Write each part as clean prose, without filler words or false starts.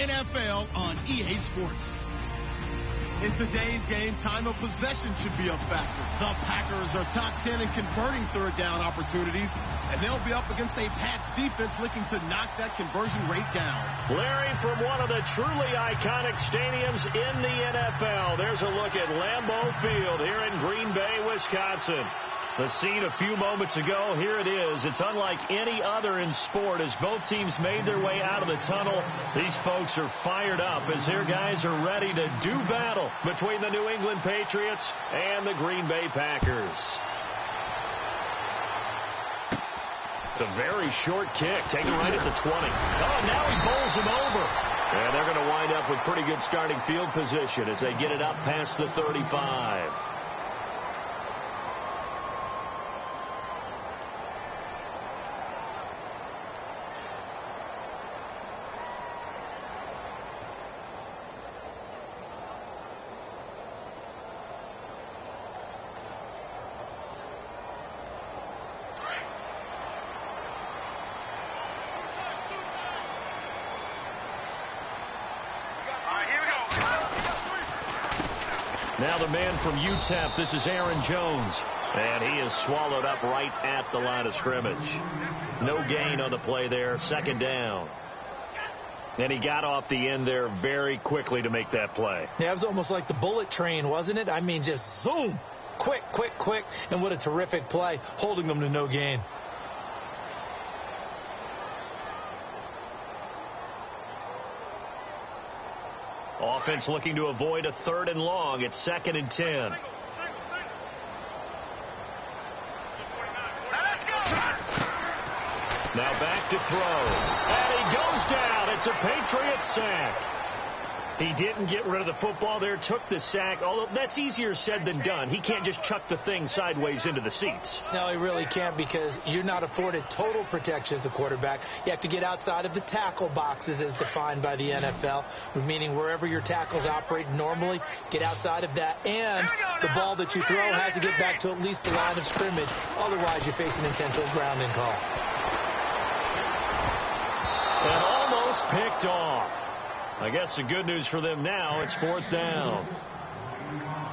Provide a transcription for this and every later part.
NFL on EA Sports. In today's game, time of possession should be a factor. The Packers are top 10 in converting third down opportunities, and they'll be up against a Pats defense looking to knock that conversion rate down. Larry, from one of the truly iconic stadiums in the NFL, there's a look at Lambeau Field here in Green Bay, Wisconsin. The scene a few moments ago, here it is. It's unlike any other in sport. As both teams made their way out of the tunnel, these folks are fired up as their guys are ready to do battle between the New England Patriots and the Green Bay Packers. It's a very short kick, taken right at the 20. Oh, now he bowls him over. And they're going to wind up with pretty good starting field position as they get it up past the 35. Now the man from UTEP, this is Aaron Jones. And he is swallowed up right at the line of scrimmage. No gain on the play there, second down. And he got off the end there very quickly to make that play. Yeah, it was almost like the bullet train, wasn't it? I mean, just zoom, quick, quick, quick. And what a terrific play, holding them to no gain. Offense looking to avoid a third and long. It's 2nd and 10. Now back to throw. And he goes down. It's a Patriot sack. He didn't get rid of the football there, took the sack, although that's easier said than done. He can't just chuck the thing sideways into the seats. No, he really can't, because you're not afforded total protection as a quarterback. You have to get outside of the tackle boxes as defined by the NFL, meaning wherever your tackles operate normally, get outside of that. And the ball that you throw has to get back to at least the line of scrimmage. Otherwise, you're facing an intentional grounding call. And almost picked off. I guess the good news for them now, it's 4th down.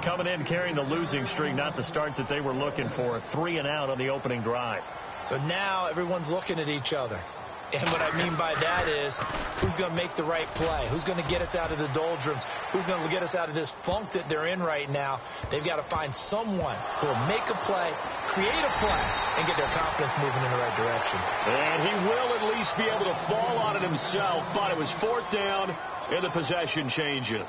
Coming in carrying the losing streak, not the start that they were looking for. 3 and out on the opening drive. So now everyone's looking at each other. And what I mean by that is, who's going to make the right play? Who's going to get us out of the doldrums? Who's going to get us out of this funk that they're in right now? They've got to find someone who will make a play, create a play, and get their confidence moving in the right direction. And he will at least be able to fall on it himself, but it was 4th down, and the possession changes.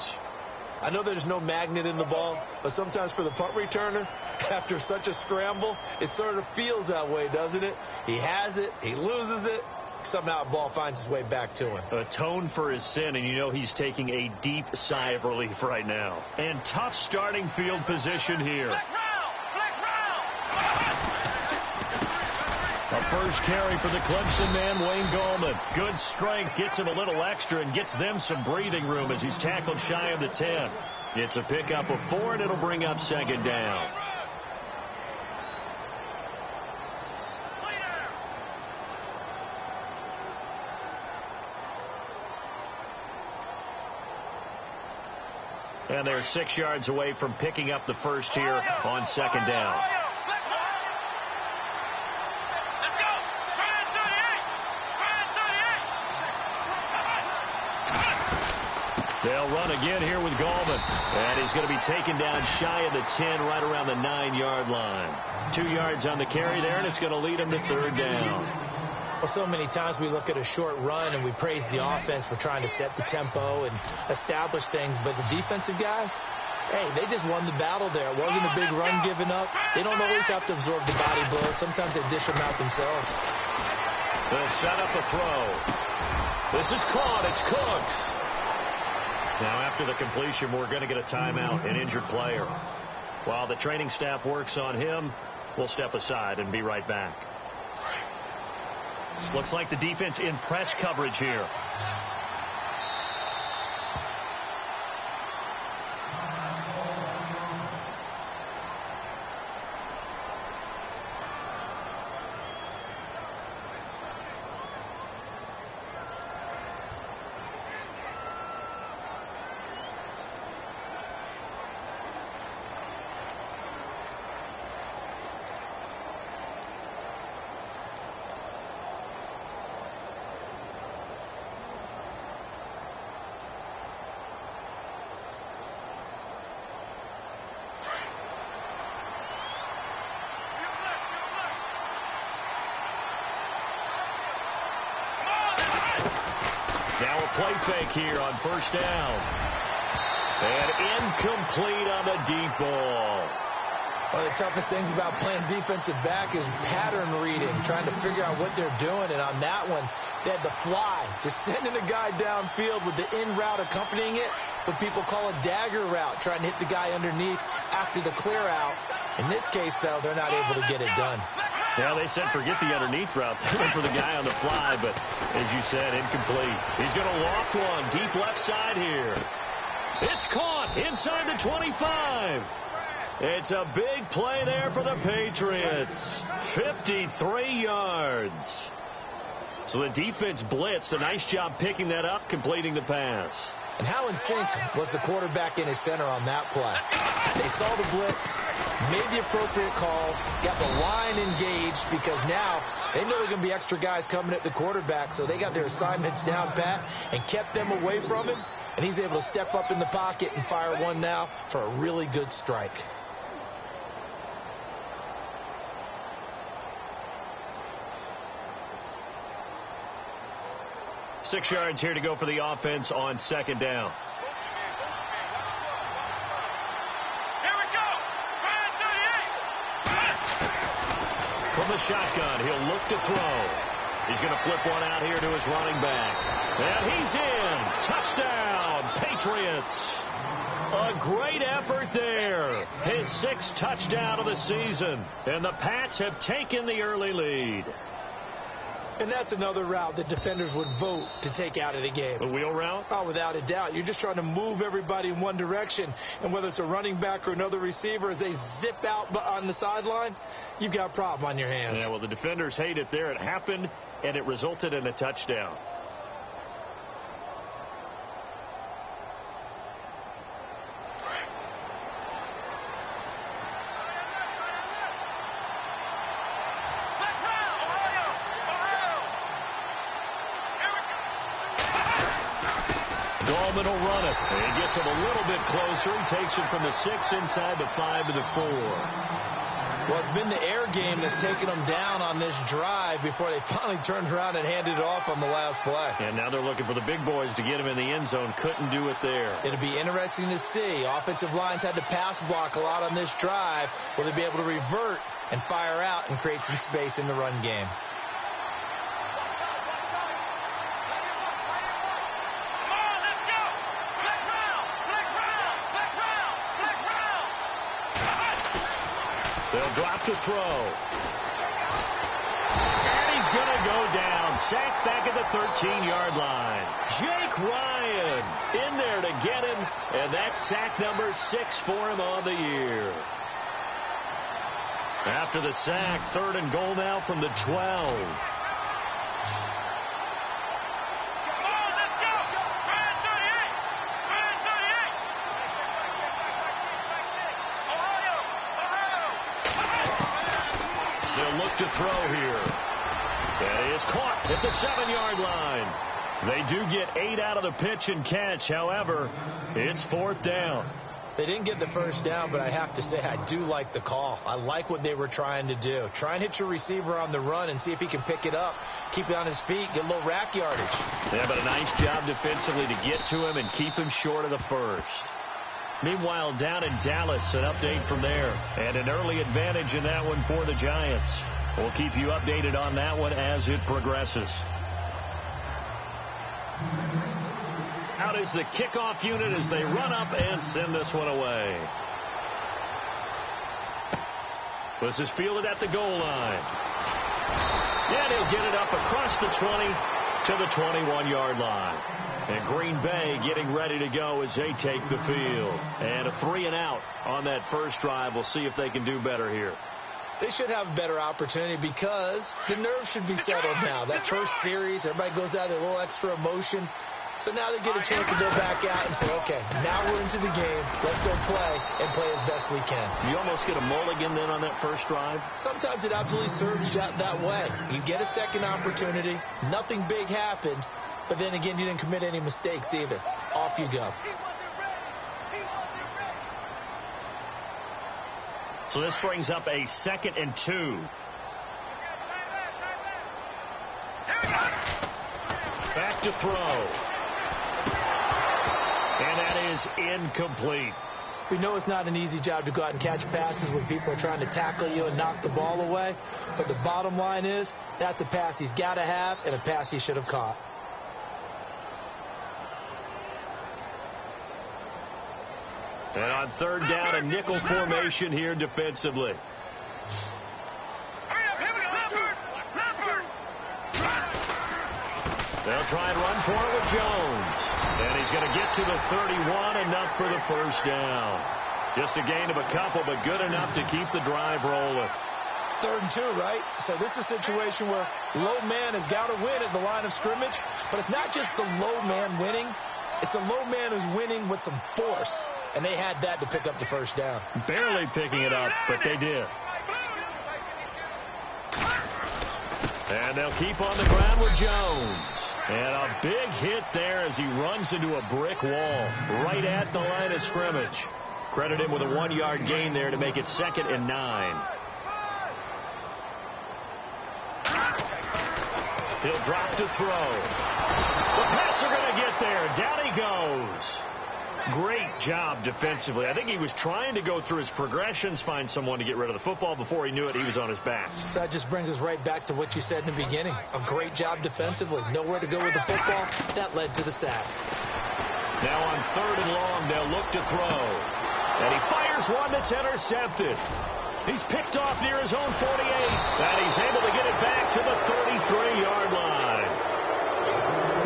I know there's no magnet in the ball, but sometimes for the punt returner, after such a scramble, it sort of feels that way, doesn't it? He has it, he loses it. Somehow the ball finds its way back to him. Atone for his sin, and you know he's taking a deep sigh of relief right now. And tough starting field position here. A first carry for the Clemson man, Wayne Gallman. Good strength, gets him a little extra and gets them some breathing room as he's tackled shy of the 10. It's a pickup of 4, and it'll bring up 2nd down. And they're 6 yards away from picking up the first here on 2nd down. They'll run again here with Gallman. And he's going to be taken down shy of the 10, right around the 9-yard line. 2 yards on the carry there, and it's going to lead him to 3rd down. Well, so many times we look at a short run and we praise the offense for trying to set the tempo and establish things. But the defensive guys, hey, they just won the battle there. It wasn't a big run given up. They don't always have to absorb the body blows. Sometimes they dish them out themselves. They'll set up a throw. This is caught. It's Cooks. Now, after the completion, we're going to get a timeout, an injured player. While the training staff works on him, we'll step aside and be right back. Looks like the defense in press coverage here. play fake here on first down. And incomplete on the deep ball. One of the toughest things about playing defensive back is pattern reading, trying to figure out what they're doing. And on that one, they had the fly, just sending a guy downfield with the in route accompanying it, what people call a dagger route, trying to hit the guy underneath after the clear out. In this case, though, they're not able to get it done. Yeah, they said forget the underneath route. They went for the guy on the fly, but as you said, incomplete. He's going to walk one deep left side here. It's caught inside the 25. It's a big play there for the Patriots. 53 yards. So the defense blitzed. A nice job picking that up, completing the pass. And how in sync was the quarterback in his center on that play? They saw the blitz, made the appropriate calls, got the line engaged because now they know there are going to be extra guys coming at the quarterback, so they got their assignments down pat and kept them away from him, and he's able to step up in the pocket and fire one now for a really good strike. Six yards here to go for the offense on second down. Here we go. From the shotgun, he'll look to throw. He's going to flip one out here to his running back. And he's in. Touchdown, Patriots. A great effort there. His sixth touchdown of the season. And the Pats have taken the early lead. And that's another route that defenders would vote to take out of the game. The wheel route? Oh, without a doubt. You're just trying to move everybody in one direction. And whether it's a running back or another receiver, as they zip out on the sideline, you've got a problem on your hands. Yeah, well, the defenders hate it there. It happened, and it resulted in a touchdown. Will run it. He gets him a little bit closer. He takes it from the 6 inside the 5 to the 4. Well, it's been the air game that's taken them down on this drive before they finally turned around and handed it off on the last play. And now they're looking for the big boys to get him in the end zone. Couldn't do it there. It'll be interesting to see. Offensive lines had to pass block a lot on this drive. Will they be able to revert and fire out and create some space in the run game? They'll drop to throw. And he's going to go down. Sacked back at the 13-yard line. Jake Ryan in there to get him. And that's sack number 6 for him on the year. After the sack, 3rd and goal now from the 12. To throw here. That is caught at the 7-yard line. They do get 8 out of the pitch and catch. However, it's 4th down. They didn't get the first down, but I have to say I do like the call. I like what they were trying to do. Try and hit your receiver on the run and see if he can pick it up, keep it on his feet, get a little rack yardage. Yeah, but a nice job defensively to get to him and keep him short of the first. Meanwhile, down in Dallas, an update from there. And an early advantage in that one for the Giants. We'll keep you updated on that one as it progresses. Out is the kickoff unit as they run up and send this one away. This is fielded at the goal line. Yeah, he'll get it up across the 20 to the 21-yard line. And Green Bay getting ready to go as they take the field. And a 3-and-out on that first drive. We'll see if they can do better here. They should have a better opportunity because the nerves should be settled now. That first series, everybody goes out with a little extra emotion. So now they get a chance to go back out and say, okay, now we're into the game. Let's go play and play as best we can. You almost get a mulligan then on that first drive? Sometimes it absolutely serves that way. You get a second opportunity. Nothing big happened. But then again, you didn't commit any mistakes either. Off you go. So this brings up a 2nd and 2. Back to throw. is incomplete. We know it's not an easy job to go out and catch passes when people are trying to tackle you and knock the ball away. But the bottom line is, that's a pass he's got to have and a pass he should have caught. And on third down, a nickel formation here defensively. They'll try and run for it with Jones. And he's going to get to the 31, enough for the first down. Just a gain of a couple, but good enough to keep the drive rolling. 3rd and 2, right? So this is a situation where low man has got to win at the line of scrimmage. But it's not just the low man winning. It's the low man who's winning with some force. And they had that to pick up the first down. Barely picking it up, but they did. And they'll keep on the ground with Jones. And a big hit there as he runs into a brick wall right at the line of scrimmage. Credit him with a 1-yard gain there to make it 2nd and 9. He'll drop to throw. The Pats are going to get there. Down he goes. Great job defensively. I think he was trying to go through his progressions, find someone to get rid of the football. Before he knew it, he was on his back. So that just brings us right back to what you said in the beginning. A great job defensively. Nowhere to go with the football. That led to the sack. Now on 3rd and long, they'll look to throw. And he fires one that's intercepted. He's picked off near his own 48. And he's able to get it back to the 33-yard line.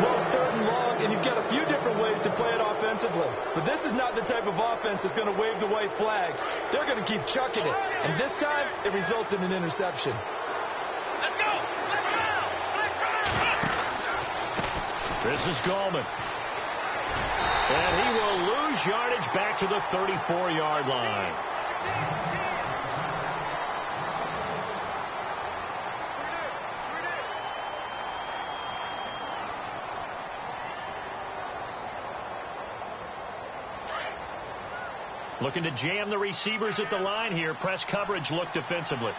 Well, it's 3rd and long, and you've got a few different ways to play it offensively. But this is not the type of offense that's going to wave the white flag. They're going to keep chucking it. And this time, it results in an interception. Let's go! This is Gallman. And he will lose yardage back to the 34-yard line. Looking to jam the receivers at the line here. Press coverage look defensively.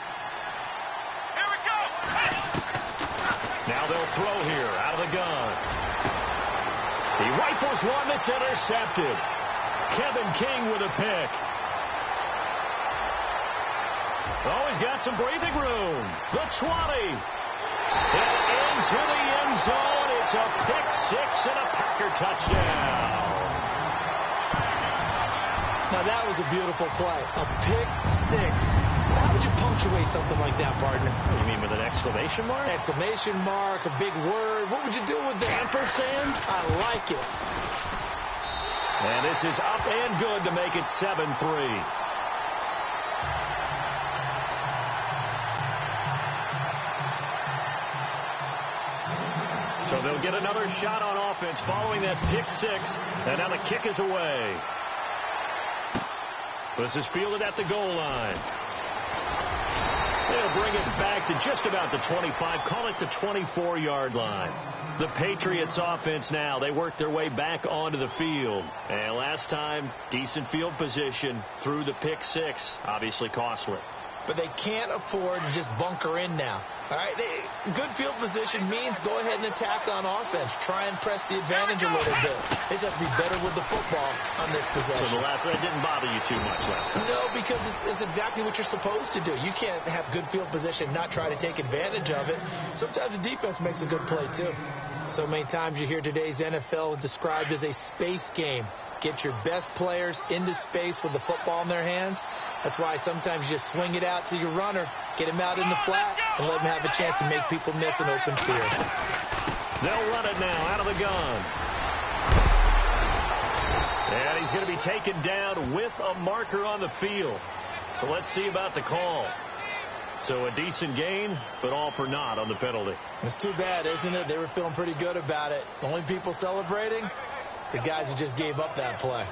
Here we go! Now they'll throw here out of the gun. He rifles one that's intercepted. Kevin King with a pick. Oh, he's got some breathing room. The 20. And into the end zone. It's a pick 6 and a Packer touchdown. Now, that was a beautiful play. A pick 6. How would you punctuate something like that, partner? You mean with an exclamation mark? Exclamation mark, a big word. What would you do with that? Ampersand? I like it. And this is up and good to make it 7-3. So they'll get another shot on offense following that pick 6. And now the kick is away. This is fielded at the goal line. They'll bring it back to just about the 25. Call it the 24-yard line. The Patriots offense now. They work their way back onto the field. And last time, decent field position through the pick 6. Obviously costly. But they can't afford to just bunker in now. All right, good field position means go ahead and attack on offense. Try and press the advantage a little bit. They just have to be better with the football on this possession. So that didn't bother you too much last time? No, because it's exactly what you're supposed to do. You can't have good field position, not try to take advantage of it. Sometimes the defense makes a good play, too. So many times you hear today's NFL described as a space game. Get your best players into space with the football in their hands. That's why sometimes you just swing it out to your runner, get him out in the flat, and let him have a chance to make people miss an open field. They'll run it now out of the gun. And he's going to be taken down with a marker on the field. So let's see about the call. So a decent gain, but all for naught on the penalty. It's too bad, isn't it? They were feeling pretty good about it. The only people celebrating, the guys who just gave up that play.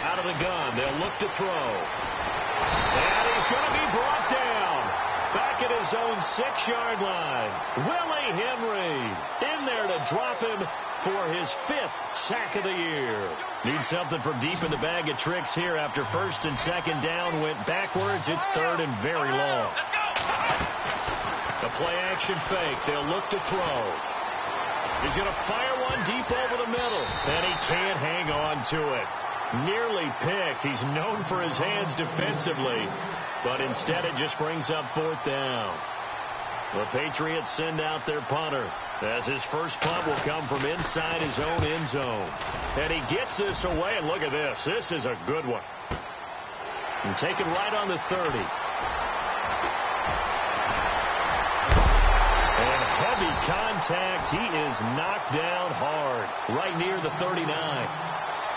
Out of the gun, they'll look to throw. And he's going to be brought down. Back at his own 6-yard line. Willie Henry in there to drop him for his 5th sack of the year. Need something from deep in the bag of tricks here after first and second down went backwards. It's third and very long. The play-action fake. They'll look to throw. He's going to fire one deep over the middle, and he can't hang on to it. Nearly picked. He's known for his hands defensively, but instead it just brings up 4th down. The Patriots send out their punter, as his first punt will come from inside his own end zone. And he gets this away, and look at this. This is a good one. And taken right on the 30. And heavy contact. He is knocked down hard, right near the 39.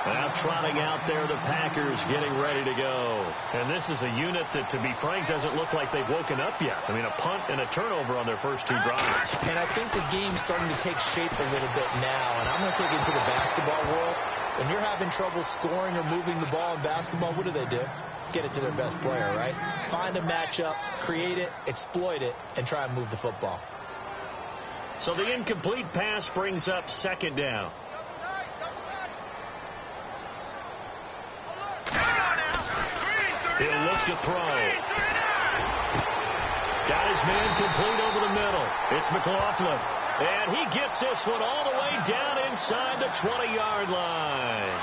Now trotting out there, the Packers getting ready to go. And this is a unit that, to be frank, doesn't look like they've woken up yet. I mean, a punt and a turnover on their first 2 drives. And I think the game's starting to take shape a little bit now. And I'm going to take it into the basketball world. When you're having trouble scoring or moving the ball in basketball, what do? Get it to their best player, right? Find a matchup, create it, exploit it, and try and move the football. So the incomplete pass brings up 2nd down. He'll look to throw. Got his man complete over the middle. It's McLaughlin. And he gets this one all the way down inside the 20-yard line.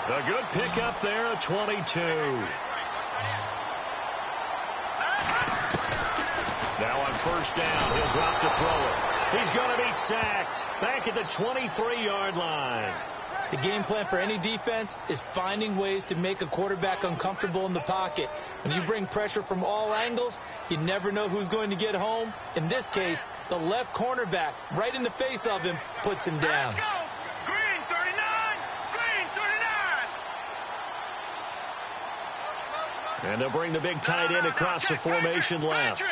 A good pickup there at 22. Now on first down, he'll drop to throw it. He's going to be sacked back at the 23-yard line. The game plan for any defense is finding ways to make a quarterback uncomfortable in the pocket. When you bring pressure from all angles, you never know who's going to get home. In this case, the left cornerback, right in the face of him, puts him down. Let's go! Green 39! Green 39! And they'll bring the big tight end across the formation left.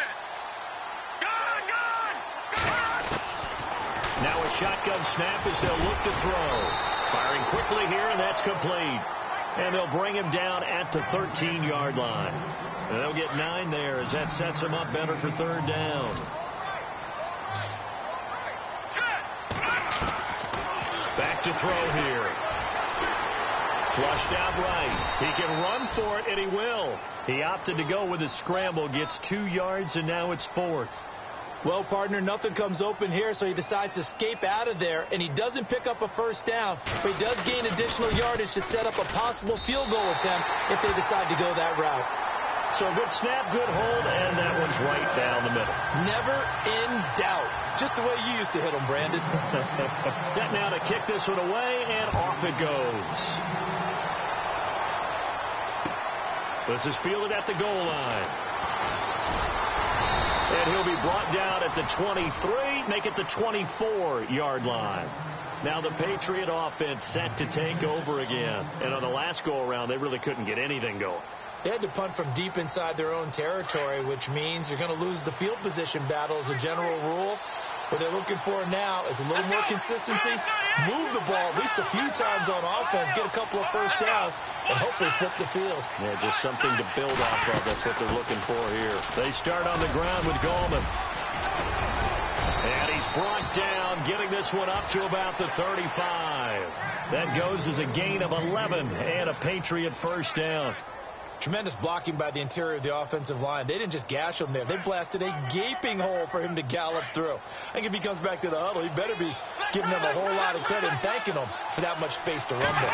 Now a shotgun snap as they'll look to throw. Firing quickly here, and that's complete. And they'll bring him down at the 13-yard line. And they'll get 9 there as that sets him up better for 3rd down. Back to throw here. Flushed out right. He can run for it, and he will. He opted to go with a scramble, gets 2 yards, and now it's 4th. Well, partner, nothing comes open here, so he decides to escape out of there, and he doesn't pick up a first down, but he does gain additional yardage to set up a possible field goal attempt if they decide to go that route. So a good snap, good hold, and that one's right down the middle. Never in doubt. Just the way you used to hit them, Brandon. Set now to kick this one away, and off it goes. This is fielded at the goal line. And he'll be brought down at the 23, make it the 24-yard line. Now the Patriot offense set to take over again. And on the last go-around, they really couldn't get anything going. They had to punt from deep inside their own territory, which means you're going to lose the field position battle as a general rule. What they're looking for now is a little more consistency, move the ball at least a few times on offense, get a couple of first downs, and hopefully flip the field. Yeah, just something to build off of. That's what they're looking for here. They start on the ground with Gallman. And he's brought down, getting this one up to about the 35. That goes as a gain of 11 and a Patriot first down. Tremendous blocking by the interior of the offensive line. They didn't just gash him there. They blasted a gaping hole for him to gallop through. I think if he comes back to the huddle, he better be giving them a whole lot of credit and thanking them for that much space to rumble.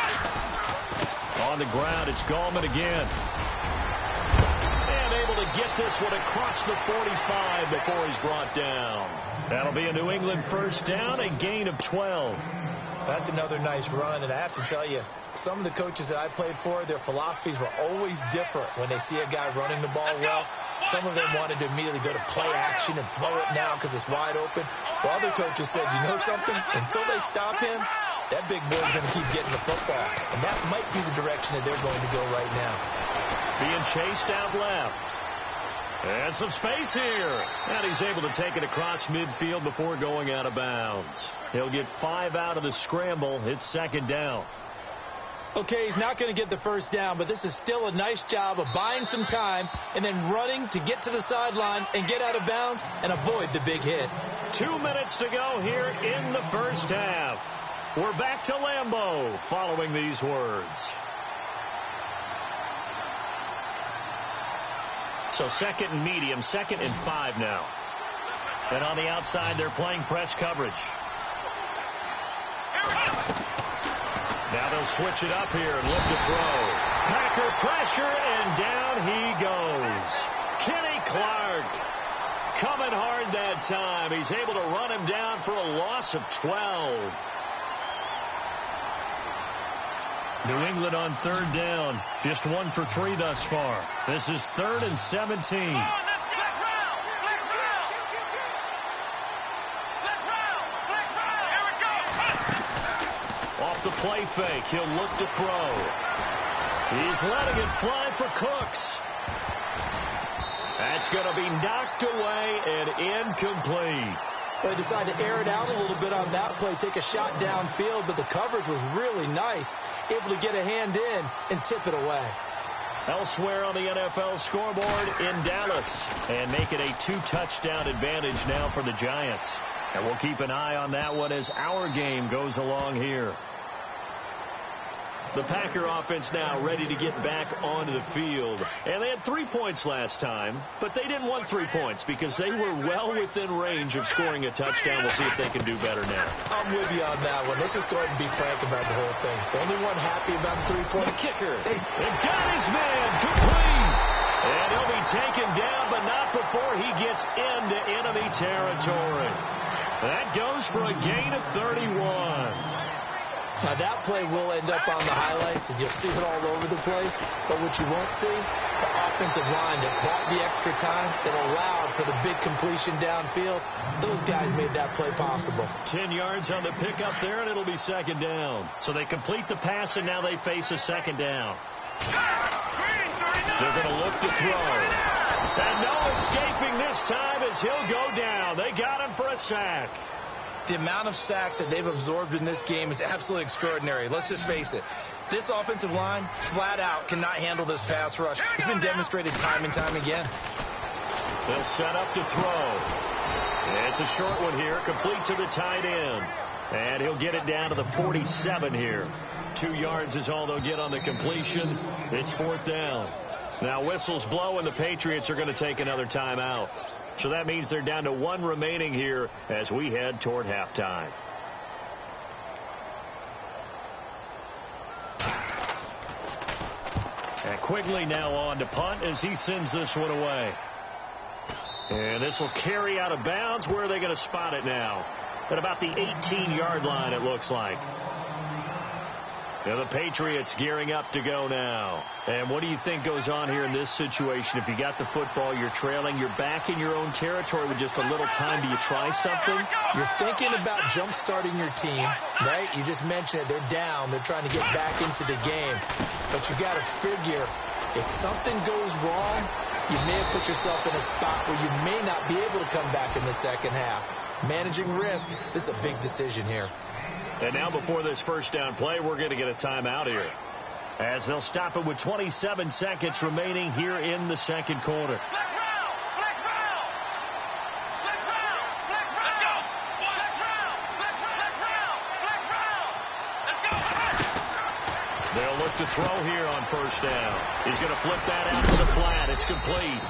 On the ground, it's Gallman again. And able to get this one across the 45 before he's brought down. That'll be a New England first down, a gain of 12. That's another nice run, and I have to tell you, some of the coaches that I played for, their philosophies were always different when they see a guy running the ball well. Some of them wanted to immediately go to play action and throw it now because it's wide open. While other coaches said, you know something? Until they stop him, that big boy's going to keep getting the football. And that might be the direction that they're going to go right now. Being chased out left. And some space here. And he's able to take it across midfield before going out of bounds. He'll get 5 out of the scramble. It's second down. Okay, he's not going to get the first down, but this is still a nice job of buying some time and then running to get to the sideline and get out of bounds and avoid the big hit. 2 minutes to go here in the first half. We're back to Lambeau following these words. So second and medium, 2nd and 5 now. And on the outside, they're playing press coverage. Now they'll switch it up here and look to throw. Packer pressure, and down he goes. Kenny Clark coming hard that time. He's able to run him down for a loss of 12. New England on 3rd down. Just 1 for 3 thus far. This is 3rd and 17. Off the play fake, he'll look to throw. He's letting it fly for Cooks. That's going to be knocked away and incomplete. They decided to air it out a little bit on that play, take a shot downfield, but the coverage was really nice, able to get a hand in and tip it away. Elsewhere on the NFL scoreboard in Dallas, and make it a 2-touchdown advantage now for the Giants. And we'll keep an eye on that one as our game goes along here. The Packer offense now ready to get back onto the field. And they had 3 points last time, but they didn't want 3 points because they were well within range of scoring a touchdown. We'll see if they can do better now. I'm with you on that one. Let's just go ahead and be frank about the whole thing. The only one happy about the 3-point. The kicker. They've got his man complete. And he'll be taken down, but not before he gets into enemy territory. That goes for a gain of 31. Now, that play will end up on the highlights, and you'll see it all over the place. But what you won't see, the offensive line that bought the extra time, that allowed for the big completion downfield, those guys made that play possible. 10 yards on the pickup there, and it'll be 2nd down. So they complete the pass, and now they face a 2nd down. They're going to look to throw. And no escaping this time as he'll go down. They got him for a sack. The amount of sacks that they've absorbed in this game is absolutely extraordinary. Let's just face it. This offensive line, flat out, cannot handle this pass rush. It's been demonstrated time and time again. They'll set up to throw. It's a short one here, complete to the tight end. And he'll get it down to the 47 here. 2 yards is all they'll get on the completion. It's 4th down. Now whistles blow, and the Patriots are going to take another timeout. So that means they're down to 1 remaining here as we head toward halftime. And Quigley now on to punt as he sends this one away. And this will carry out of bounds. Where are they going to spot it now? At about the 18-yard line, it looks like. Now the Patriots gearing up to go now. And what do you think goes on here in this situation? If you got the football, you're trailing, you're back in your own territory with just a little time. Do you try something? You're thinking about jump-starting your team, right? You just mentioned it. They're down. They're trying to get back into the game. But you got to figure, if something goes wrong, you may have put yourself in a spot where you may not be able to come back in the second half. Managing risk, this is a big decision here. And now before this first down play, we're going to get a timeout here, as they'll stop it with 27 seconds remaining here in the second quarter. They'll look to throw here on first down. He's going to flip that out to the flat. It's complete.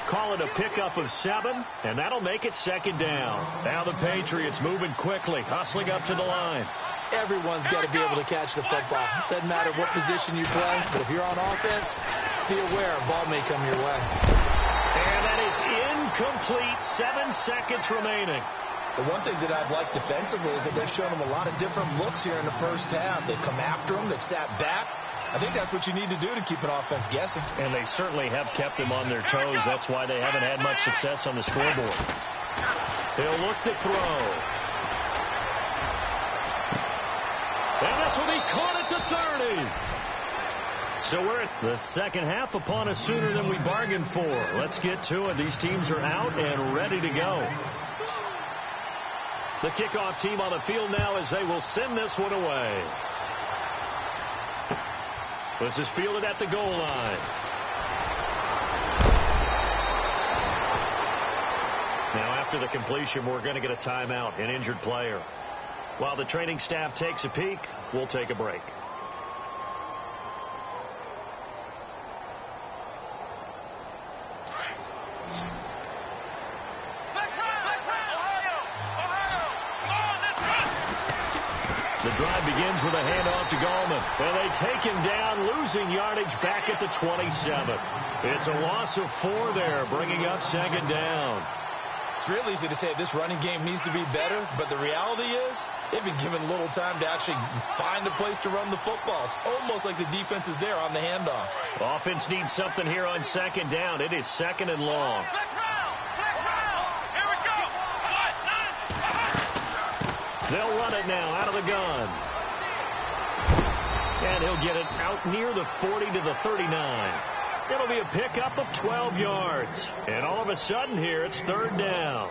Call it a pickup of 7, and that'll make it 2nd down. Now the Patriots moving quickly, hustling up to the line. Everyone's got to be able to catch the football. Doesn't matter what position you play, but if you're on offense, be aware a ball may come your way. And that is incomplete. 7 seconds remaining. The one thing that I've liked defensively is that they've shown them a lot of different looks here in the first half. They come after them. They've sat back. I think that's what you need to do to keep an offense guessing. And they certainly have kept them on their toes. That's why they haven't had much success on the scoreboard. They'll look to throw. And this will be caught at the 30. So we're at the second half upon us sooner than we bargained for. Let's get to it. These teams are out and ready to go. The kickoff team on the field now as they will send this one away. This is fielded at the goal line. Now after the completion, we're going to get a timeout, an injured player. While the training staff takes a peek, we'll take a break. The drive begins with a handoff to Gallman. And they take him down, losing yardage back at the 27. It's a loss of 4 there, bringing up second down. It's real easy to say this running game needs to be better, but the reality is they've been given little time to actually find a place to run the football. It's almost like the defense is there on the handoff. Offense needs something here on second down. It is second and long. They'll run it now out of the gun. And he'll get it out near the 40 to the 39. It'll be a pickup of 12 yards. And all of a sudden here, it's third down.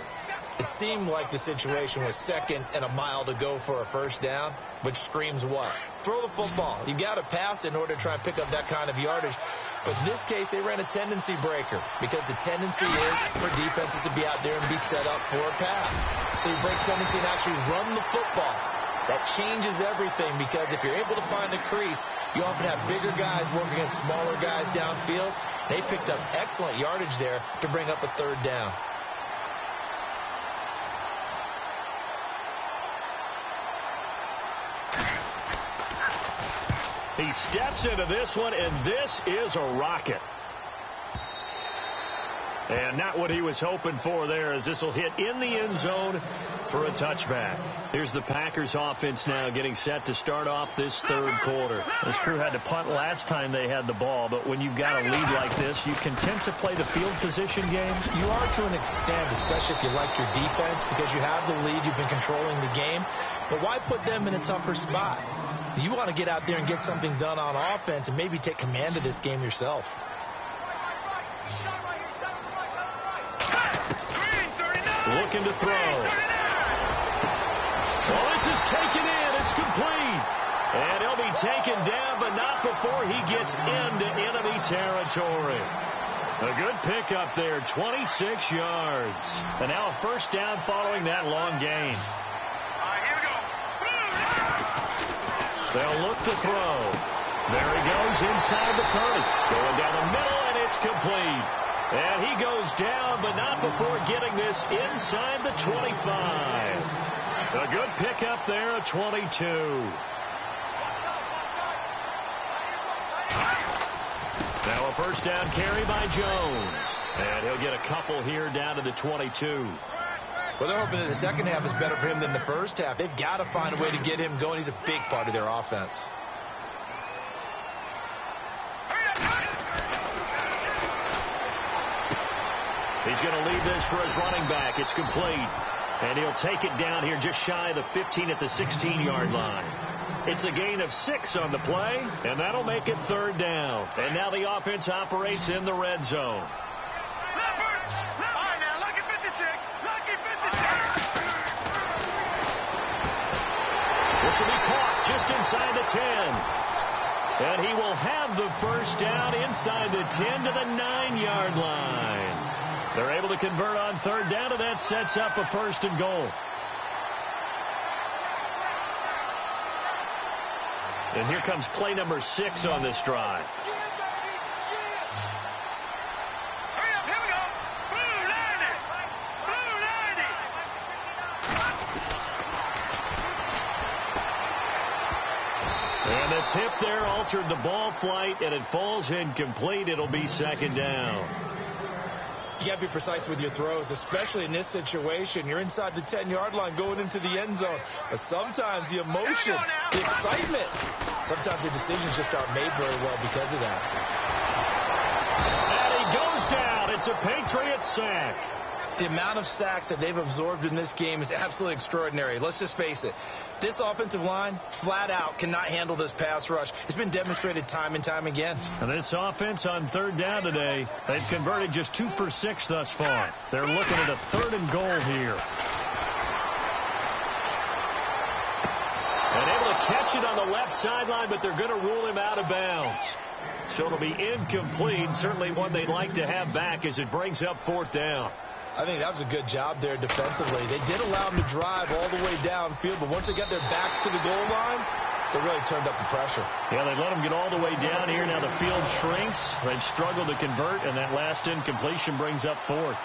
It seemed like the situation was second and a mile to go for a first down, which screams what? Throw the football. You got to pass in order to try and pick up that kind of yardage. But in this case, they ran a tendency breaker because the tendency is for defenses to be out there and be set up for a pass. So you break tendency and actually run the football. That changes everything because if you're able to find a crease, you often have bigger guys working against smaller guys downfield. They picked up excellent yardage there to bring up a third down. He steps into this one, and this is a rocket. And not what he was hoping for there, as this will hit in the end zone for a touchback. Here's the Packers offense now getting set to start off this third quarter. This crew had to punt last time they had the ball, but when you've got a lead like this, you content to play the field position games? You are to an extent, especially if you like your defense, because you have the lead, you've been controlling the game. But why put them in a tougher spot? You want to get out there and get something done on offense and maybe take command of this game yourself. Looking to throw. Oh, this is taken in. It's complete. And he'll be taken down, but not before he gets into enemy territory. A good pickup there, 26 yards. And now a first down following that long gain. They'll look to throw. There he goes inside the 30. Going down the middle, and it's complete. And he goes down, but not before getting this inside the 25. A good pickup there, a 22. Now a first down carry by Jones. And he'll get a couple here down to the 22. Well, they're hoping that the second half is better for him than the first half. They've got to find a way to get him going. He's a big part of their offense. He's going to leave this for his running back. It's complete. And he'll take it down here just shy of the 15 at the 16-yard line. It's a gain of 6 on the play, and that'll make it third down. And now the offense operates in the red zone. This will be caught just inside the 10. And he will have the first down inside the 10 to the 9-yard line. They're able to convert on third down, and that sets up a first and goal. And here comes play number 6 on this drive. And the tip there altered the ball flight, and it falls incomplete. It'll be second down. You got to be precise with your throws, especially in this situation. You're inside the 10-yard line going into the end zone. But sometimes the emotion, the excitement, sometimes the decisions just aren't made very well because of that. And he goes down. It's a Patriot sack. The amount of sacks that they've absorbed in this game is absolutely extraordinary. Let's just face it. This offensive line, flat out, cannot handle this pass rush. It's been demonstrated time and time again. And this offense on third down today, they've converted just 2 for 6 thus far. They're looking at a third and goal here. And able to catch it on the left sideline, but they're going to rule him out of bounds. So it'll be incomplete. Certainly one they'd like to have back as it brings up fourth down. I think that was a good job there defensively. They did allow them to drive all the way downfield, but once they got their backs to the goal line, they really turned up the pressure. Yeah, they let them get all the way down here. Now the field shrinks. They've struggled to convert, and that last incompletion brings up fourth.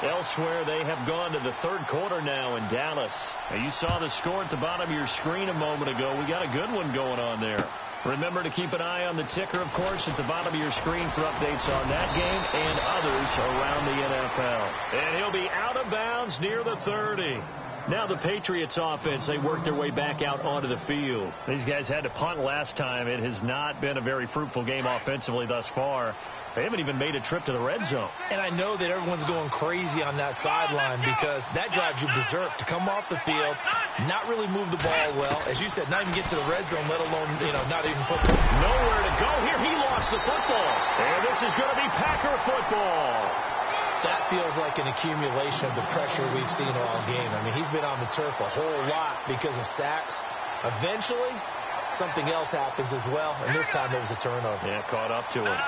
Elsewhere, they have gone to the third quarter now in Dallas. Now, you saw the score at the bottom of your screen a moment ago. We got a good one going on there. Remember to keep an eye on the ticker, of course, at the bottom of your screen for updates on that game and others around the NFL. And he'll be out of bounds near the 30. Now the Patriots offense, they work their way back out onto the field. These guys had to punt last time. It has not been a very fruitful game offensively thus far. They haven't even made a trip to the red zone. And I know that everyone's going crazy on that sideline because that drives you berserk to come off the field, not really move the ball well. As you said, not even get to the red zone, let alone, not even put the... Nowhere to go here. He lost the football. And this is going to be Packer football. That feels like an accumulation of the pressure we've seen all game. I mean, he's been on the turf a whole lot because of sacks. Eventually, something else happens as well, and this time it was a turnover. Yeah, caught up to him.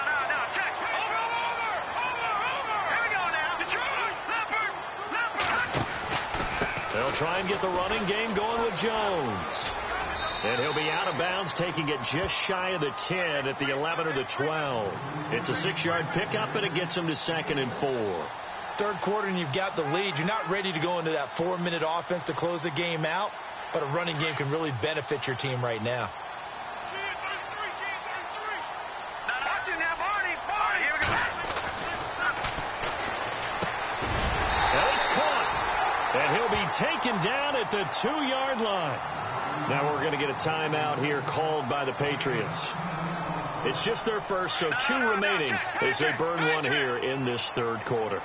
They'll try and get the running game going with Jones. And he'll be out of bounds, taking it just shy of the 10 at the 11 or the 12. It's a 6-yard pickup, and it gets him to 2nd and 4. Third quarter, and you've got the lead. You're not ready to go into that 4-minute offense to close the game out, but a running game can really benefit your team right now. And it's caught. And he'll be taken down at the 2-yard line. Now we're going to get a timeout here called by the Patriots. It's just their first, so 2 remaining as they burn one here in this third quarter.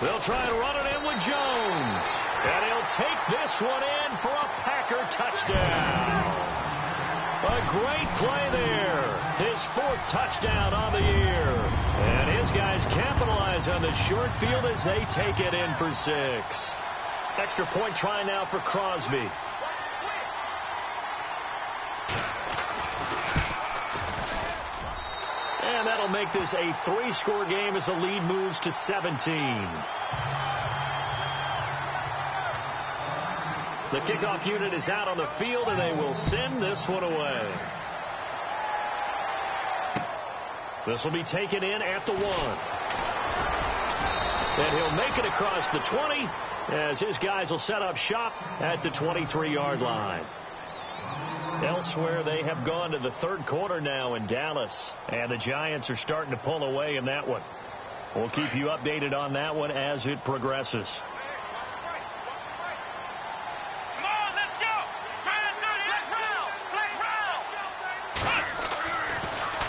They'll try and run it in with Jones. And he'll take this one in for a Packer touchdown. A great play there. His 4th touchdown on the year. And his guys capitalize on the short field as they take it in for 6. Extra point try now for Crosby. And that'll make this a 3-score game as the lead moves to 17. The kickoff unit is out on the field, and they will send this one away. This will be taken in at the 1. And he'll make it across the 20 as his guys will set up shop at the 23-yard line. Elsewhere, they have gone to the third quarter now in Dallas, and the Giants are starting to pull away in that one. We'll keep you updated on that one as it progresses.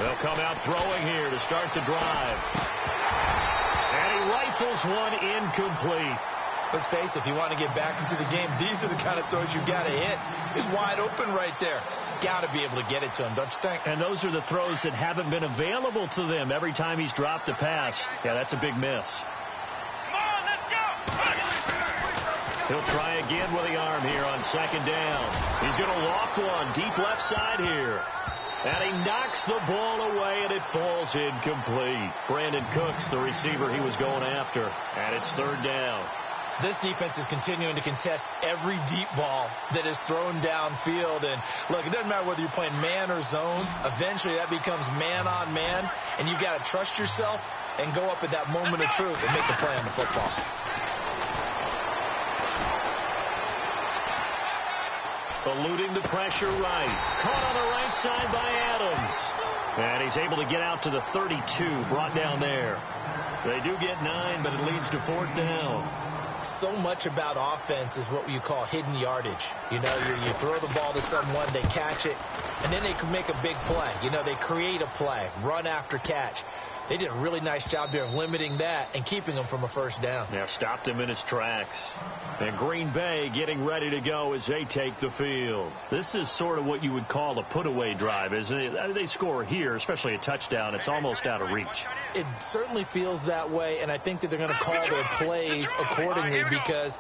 They'll come out throwing here to start the drive. And he rifles one incomplete. Let's face it, if you want to get back into the game, these are the kind of throws you got to hit. He's wide open right there. Got to be able to get it to him, don't you think? And those are the throws that haven't been available to them every time he's dropped a pass. Yeah, that's a big miss. Come on, let's go. He'll try again with the arm here on 2nd down. He's going to loft one deep left side here. And he knocks the ball away, and it falls incomplete. Brandon Cooks, the receiver he was going after. And it's 3rd down. This defense is continuing to contest every deep ball that is thrown downfield. And, look, it doesn't matter whether you're playing man or zone. Eventually, that becomes man-on-man. And you've got to trust yourself and go up at that moment of truth and make the play on the football. Eluding the pressure right. Caught on the right side by Adams. And he's able to get out to the 32, brought down there. They do get 9, but it leads to 4th down. So much about offense is what you call hidden yardage. You throw the ball to someone, they catch it, and then they can make a big play. They create a play, run after catch. they did a really nice job there of limiting that and keeping him from a first down. Yeah, stopped him in his tracks. And Green Bay getting ready to go as they take the field. This is sort of what you would call a put-away drive, isn't it? They score here, especially a touchdown. It's almost out of reach. It certainly feels that way, and I think that they're going to call their plays accordingly, because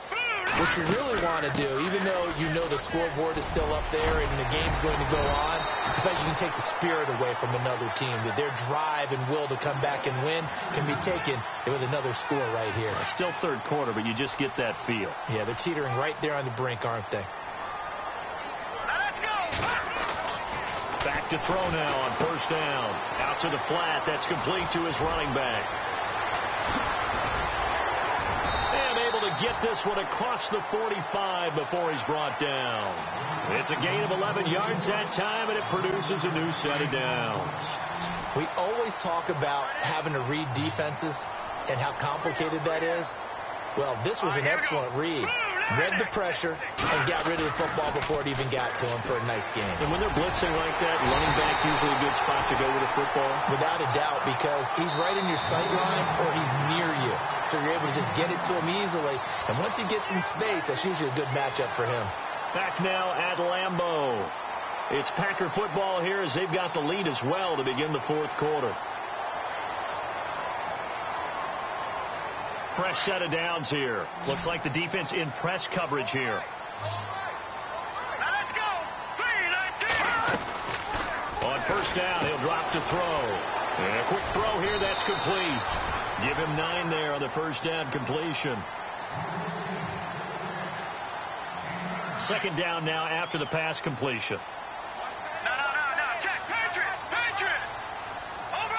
what you really want to do, even though you know the scoreboard is still up there and the game's going to go on, I bet you can take the spirit away from another team, that their drive and will to come back and win can be taken with another score right here. It's still third quarter, but you just get that feel. Yeah, they're teetering right there on the brink, aren't they? Back to throw now on first down. Out to the flat. That's complete to his running back. And able to get this one across the 45 before he's brought down. It's a gain of 11 yards that time, and it produces a new set of downs. We always talk about having to read defenses and how complicated that is. Well, this was an excellent read. Read the pressure and got rid of the football before it even got to him for a nice game. And when they're blitzing like that, running back usually a good spot to go with a football? Without a doubt, because he's right in your sight line or he's near you. So you're able to just get it to him easily. And once he gets in space, that's usually a good matchup for him. Back now at Lambeau. It's Packer football here as they've got the lead as well to begin the fourth quarter. Fresh set of downs here. Looks like the defense in press coverage here. Let's go. On first down, he'll drop to throw. And a quick throw here, that's complete. Give him 9 there on the first down completion. Second down now after the pass completion. No. Check. Patriot. Over.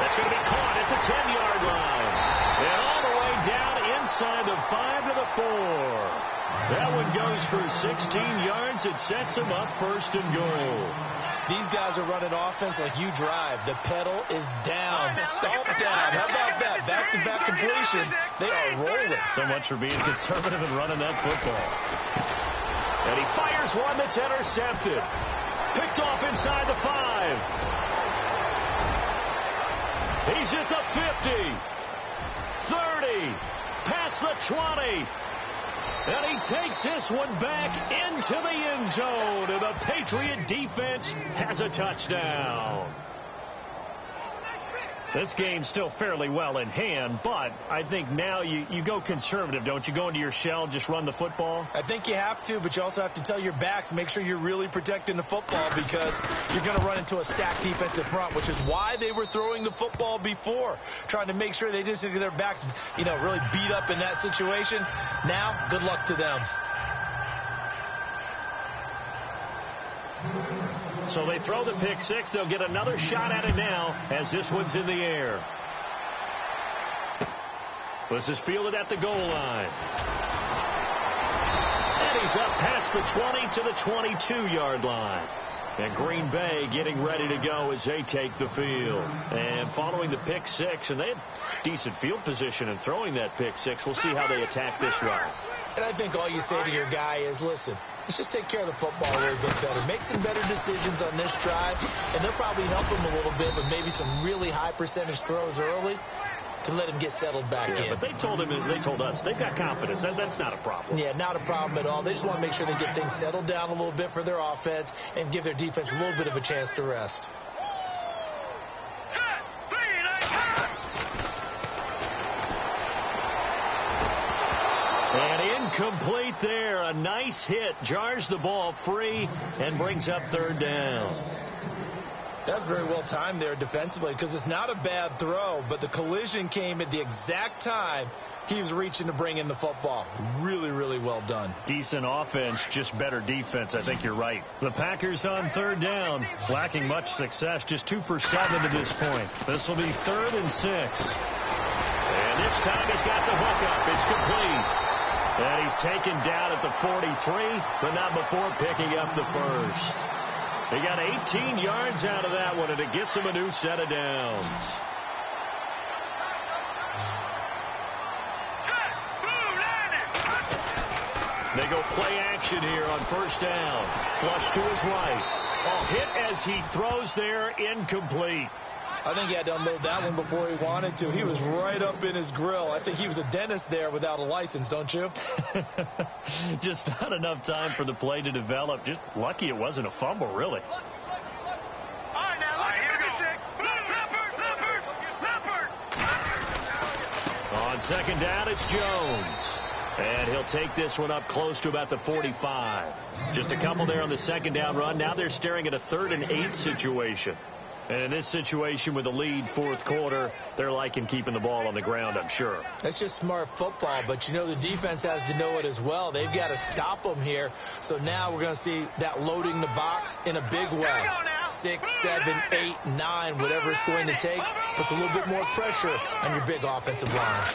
That's going to be caught at the 10-yard line. And all the way down inside the 5 to the 4. That one goes for 16 yards. It sets him up first and goal. These guys are running offense like you drive. The pedal is down, stomped down. How about that? Back-to-back completions. They are rolling. So much for being conservative and running that football. And he fires one that's intercepted. Picked off inside the 5. He's at the 50. 30. Past the 20. And he takes this one back into the end zone. And the Patriot defense has a touchdown. This game's still fairly well in hand, but I think now you go conservative, don't you? Go into your shell, just run the football? I think you have to, but you also have to tell your backs, make sure you're really protecting the football, because you're going to run into a stacked defensive front, which is why they were throwing the football before, trying to make sure they just get their backs, really beat up in that situation. Now, good luck to them. So they throw the pick six. They'll get another shot at it now as this one's in the air. This is fielded at the goal line. And he's up past the 20 to the 22-yard line. And Green Bay getting ready to go as they take the field. And following the pick six, and they had decent field position in throwing that pick six. We'll see how they attack this route. And I think all you say to your guy is, listen, let's just take care of the football a little bit better. Make some better decisions on this drive, and they'll probably help him a little bit with maybe some really high percentage throws early to let him get settled back in. But they told us, they've got confidence. That's not a problem. Yeah, not a problem at all. They just want to make sure they get things settled down a little bit for their offense and give their defense a little bit of a chance to rest. And incomplete there. A nice hit. Jars the ball free and brings up third down. That's very well timed there defensively, because it's not a bad throw, but the collision came at the exact time he was reaching to bring in the football. Really, really well done. Decent offense, just better defense. I think you're right. The Packers on third down, lacking much success, just 2 for 7 to this point. This will be 3rd and 6. And this time he's got the hook up. It's complete. And he's taken down at the 43, but not before picking up the first. He got 18 yards out of that one, and it gets him a new set of downs. They go play action here on first down. Flush to his right. Oh, hit as he throws there, incomplete. I think he had to unload that one before he wanted to. He was right up in his grill. I think he was a dentist there without a license, don't you? Just not enough time for the play to develop. Just lucky it wasn't a fumble, really. All right, now, look at 56. Leopard. On second down, it's Jones. And he'll take this one up close to about the 45. Just a couple there on the second down run. Now they're staring at a 3rd and 8 situation. And in this situation with a lead fourth quarter, they're liking keeping the ball on the ground, I'm sure. That's just smart football, but you know the defense has to know it as well. They've got to stop them here. So now we're going to see that loading the box in a big way. 6, 7, 8, 9, whatever it's going to take, puts a little bit more pressure on your big offensive line.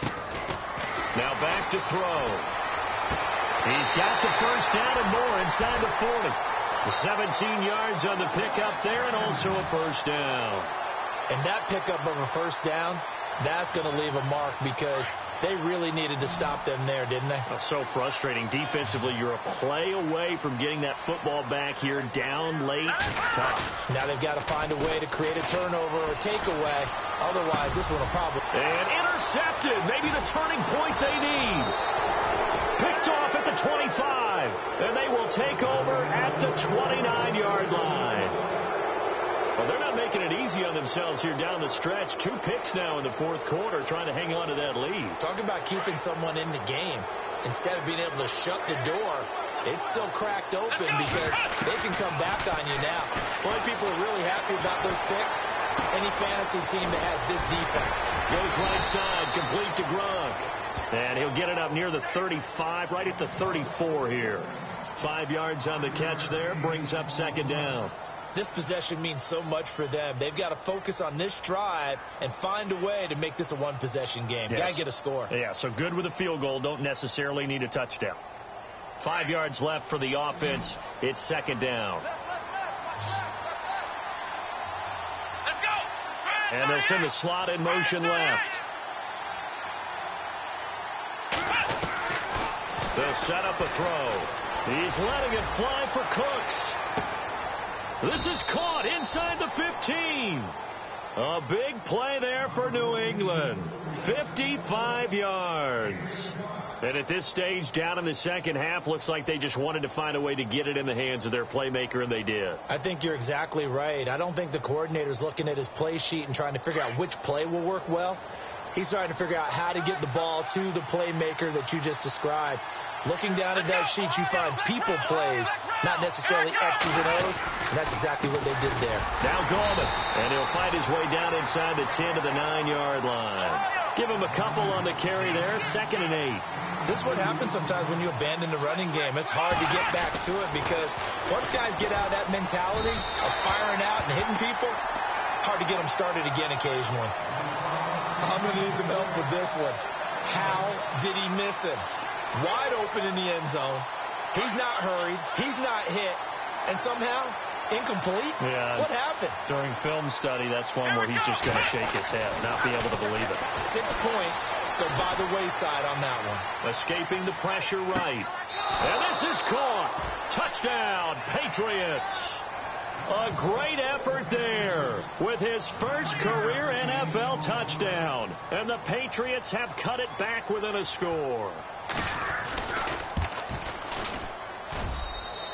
Now back to throw. He's got the first down and more inside the 40. 17 yards on the pickup there and also a first down. And that pickup of a first down, that's going to leave a mark because they really needed to stop them there, didn't they? Oh, so frustrating. Defensively, you're a play away from getting that football back here down late. Tough. Now they've got to find a way to create a turnover or takeaway. Otherwise, this one will probably... And intercepted. Maybe the turning point they need. Picked off at the 25. And they will take over at the 29-yard line. Well, they're not making it easy on themselves here down the stretch. 2 picks now in the fourth quarter trying to hang on to that lead. Talk about keeping someone in the game. Instead of being able to shut the door, it's still cracked open because they can come back on you now. Boy, people are really happy about those picks. Any fantasy team that has this defense. Goes right side, complete to Gronk. And he'll get it up near the 35, right at the 34 here. 5 yards on the catch there, brings up second down. This possession means so much for them. They've got to focus on this drive and find a way to make this a one-possession game. Yes. Got to get a score. Yeah, so good with a field goal. Don't necessarily need a touchdown. 5 yards left for the offense. It's second down. Let's go. And they'll send the slot in motion left. They'll set up a throw. He's letting it fly for Cooks. This is caught inside the 15. A big play there for New England. 55 yards. And at this stage, down in the second half, looks like they just wanted to find a way to get it in the hands of their playmaker, and they did. I think you're exactly right. I don't think the coordinator's looking at his play sheet and trying to figure out which play will work well. He's trying to figure out how to get the ball to the playmaker that you just described. Looking down at that sheet, you find people plays, not necessarily X's and O's, and that's exactly what they did there. Now Gallman, and he'll find his way down inside the 10 to the 9-yard line. Give him a couple on the carry there, 2nd and 8. This is what happens sometimes when you abandon the running game. It's hard to get back to it because once guys get out of that mentality of firing out and hitting people, hard to get them started again occasionally. I'm going to need some help with this one. How did he miss him? Wide open in the end zone. He's not hurried. He's not hit. And somehow, incomplete? Yeah. What happened? During film study, that's one where he's just going to shake his head, not be able to believe it. 6 points go by the wayside on that one. Escaping the pressure right. And this is caught. Touchdown, Patriots. A great effort there with his first career NFL touchdown. And the Patriots have cut it back within a score.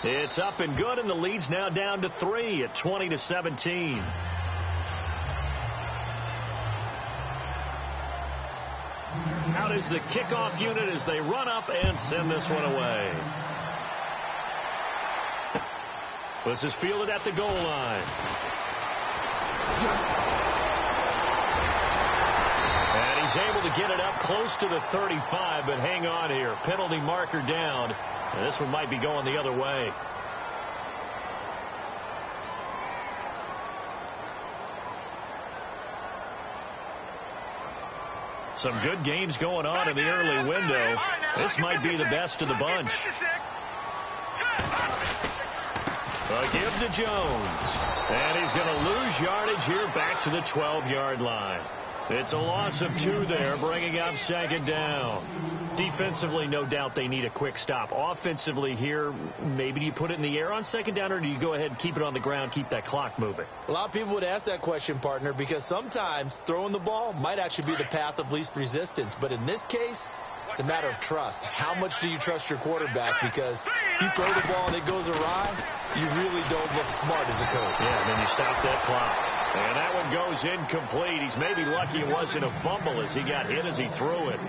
It's up and good, and the lead's now down to 3 at 20-17. Out is the kickoff unit as they run up and send this one away. This is fielded at the goal line. And he's able to get it up close to the 35, but hang on here. Penalty marker down. And this one might be going the other way. Some good games going on in the early window. This might be the best of the bunch. A give to Jones. And he's going to lose yardage here back to the 12-yard line. It's a loss of 2 there, bringing up second down. Defensively, no doubt they need a quick stop. Offensively here, maybe do you put it in the air on second down, or do you go ahead and keep it on the ground, keep that clock moving? A lot of people would ask that question, partner, because sometimes throwing the ball might actually be the path of least resistance. But in this case, it's a matter of trust. How much do you trust your quarterback? Because you throw the ball and it goes awry, you really don't look smart as a coach. Yeah, and then you stop that clock. And that one goes incomplete. He's maybe lucky it wasn't a fumble as he got hit as he threw it.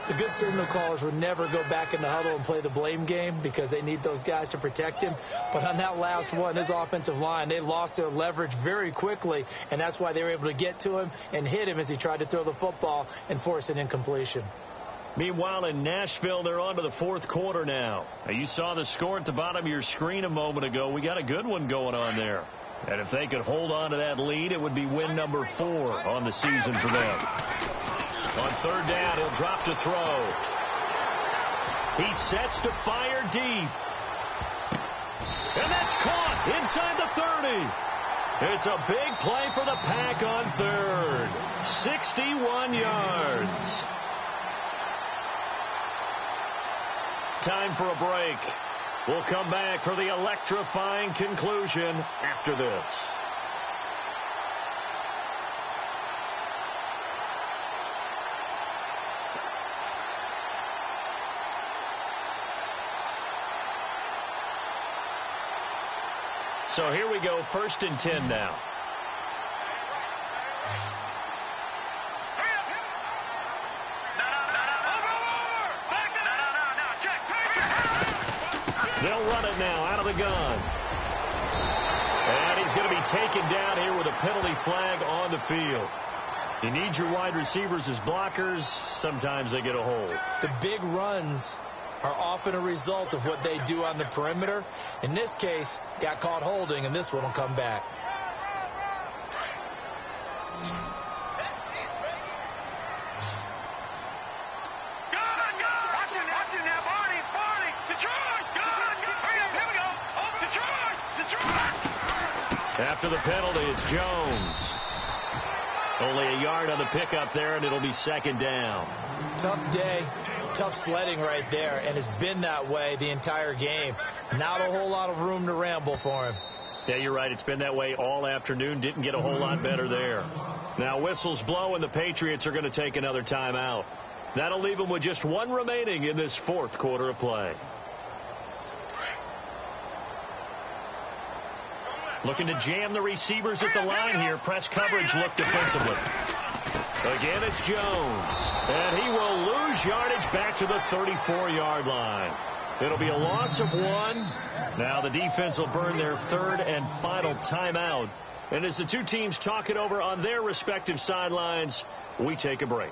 The good signal callers would never go back in the huddle and play the blame game because they need those guys to protect him. But on that last one, his offensive line, they lost their leverage very quickly, and that's why they were able to get to him and hit him as he tried to throw the football and force an incompletion. Meanwhile, in Nashville, they're on to the fourth quarter now. You saw the score at the bottom of your screen a moment ago. We got a good one going on there. And if they could hold on to that lead, it would be win number 4 on the season for them. On third down, he'll drop to throw. He sets to fire deep. And that's caught inside the 30. It's a big play for the Pack on third. 61 yards. Time for a break. We'll come back for the electrifying conclusion after this. So here we go, 1st and 10 now. They'll run it now out of the gun. And he's going to be taken down here with a penalty flag on the field. You need your wide receivers as blockers. Sometimes they get a hold. The big runs are often a result of what they do on the perimeter. In this case, got caught holding, and this one will come back. After the penalty, it's Jones. Only a yard on the pickup there, and it'll be second down. Tough day, tough sledding right there, and it's been that way the entire game. Not a whole lot of room to ramble for him. Yeah, you're right. It's been that way all afternoon. Didn't get a whole lot better there. Now whistles blow, and the Patriots are going to take another timeout. That'll leave them with just one remaining in this fourth quarter of play. Looking to jam the receivers at the line here. Press coverage look defensively. Again, it's Jones. And he will lose yardage back to the 34-yard line. It'll be a loss of 1. Now the defense will burn their third and final timeout. And as the two teams talk it over on their respective sidelines, we take a break.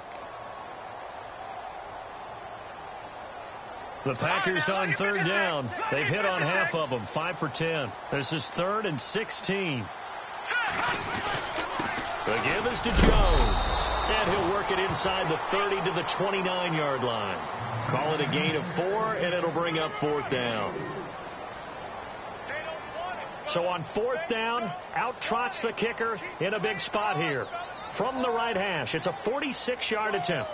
The Packers on third down. They've hit on half of them, 5 for 10. This is 3rd and 16. The give is to Jones. And he'll work it inside the 30 to the 29-yard line. Call it a gain of 4, and it'll bring up 4th down. So on 4th down, out trots the kicker in a big spot here. From the right hash, it's a 46-yard attempt.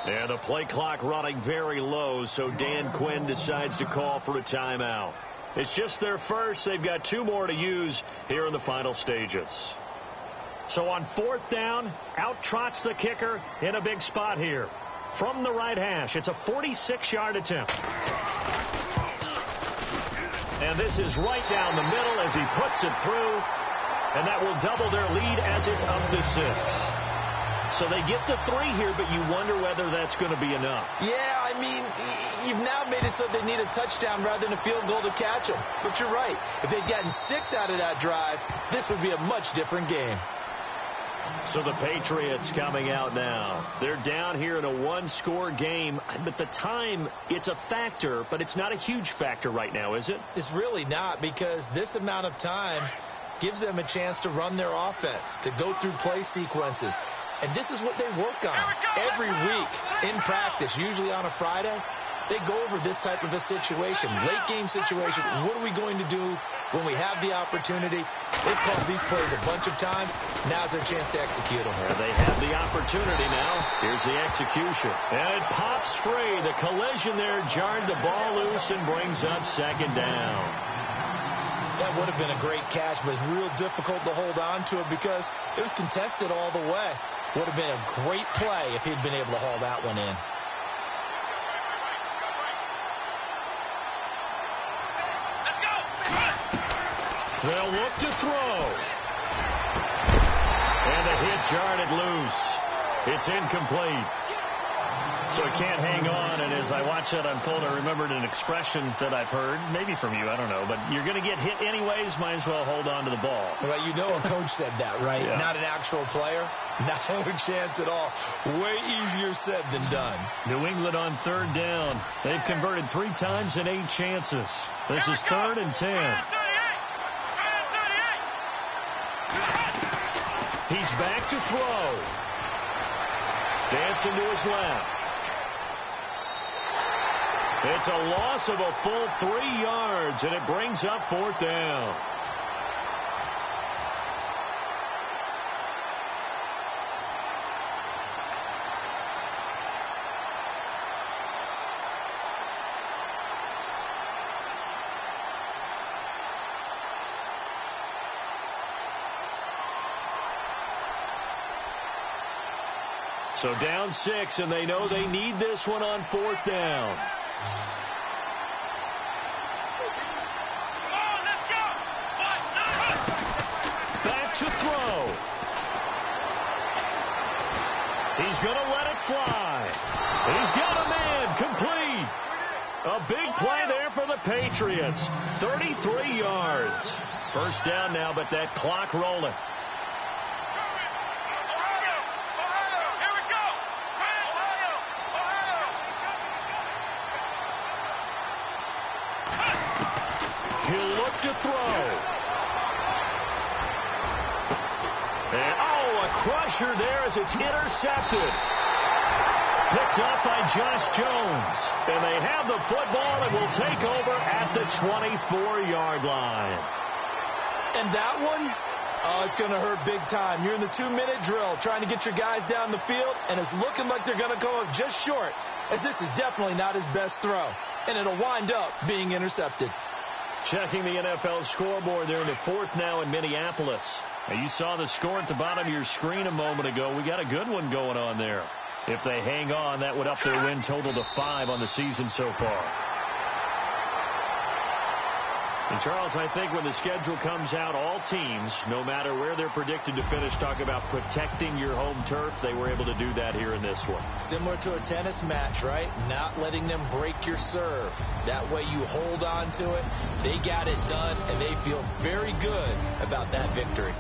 And the play clock running very low, so Dan Quinn decides to call for a timeout. It's just their first. They've got 2 more to use here in the final stages. So on 4th down, out trots the kicker in a big spot here. From the right hash, it's a 46-yard attempt. And this is right down the middle as he puts it through. And that will double their lead as it's up to 6. So they get the 3 here, but you wonder whether that's going to be enough. Yeah, I mean, you've now made it so they need a touchdown rather than a field goal to catch them. But you're right. If they'd gotten 6 out of that drive, this would be a much different game. So the Patriots coming out now. They're down here in a one-score game, but the time, it's a factor, but it's not a huge factor right now, is it? It's really not, because this amount of time gives them a chance to run their offense, to go through play sequences. And this is what they work on every week in practice, usually on a Friday. They go over this type of a situation, late game situation. What are we going to do when we have the opportunity? They've called these plays a bunch of times. Now's their chance to execute them. Yeah, they have the opportunity now. Here's the execution. And it pops free. The collision there jarred the ball loose and brings up second down. That would have been a great catch, but it's real difficult to hold on to it because it was contested all the way. Would have been a great play if he'd been able to haul that one in. They'll look to throw. And the hit jarred it loose. It's incomplete. So it can't hang on, and as I watch that unfold, I remembered an expression that I've heard, maybe from you, I don't know, but you're going to get hit anyways, might as well hold on to the ball. Well, you know a coach said that, right? Yeah. Not an actual player. No chance at all. Way easier said than done. New England on third down. They've converted 3 times in 8 chances. This is 3rd and 10. He's back to throw. Dancing to his left. It's a loss of a full 3 yards, and it brings up 4th down. So down 6, and they know they need this one on 4th down. Back to throw. He's going to let it fly. He's got a man complete. A big play there for the Patriots. 33 yards. First down now, but that clock rolling. He'll look to throw. And, a crusher there as it's intercepted. Picked up by Josh Jones. And they have the football and will take over at the 24-yard line. And that one, it's going to hurt big time. You're in the 2-minute drill trying to get your guys down the field, and it's looking like they're going to go up just short, as this is definitely not his best throw. And it'll wind up being intercepted. Checking the NFL scoreboard, they're in the 4th now in Minneapolis. Now, you saw the score at the bottom of your screen a moment ago. We got a good one going on there. If they hang on, that would up their win total to 5 on the season so far. And, Charles, I think when the schedule comes out, all teams, no matter where they're predicted to finish, talk about protecting your home turf. They were able to do that here in this one. Similar to a tennis match, right? Not letting them break your serve. That way you hold on to it. They got it done, and they feel very good about that victory.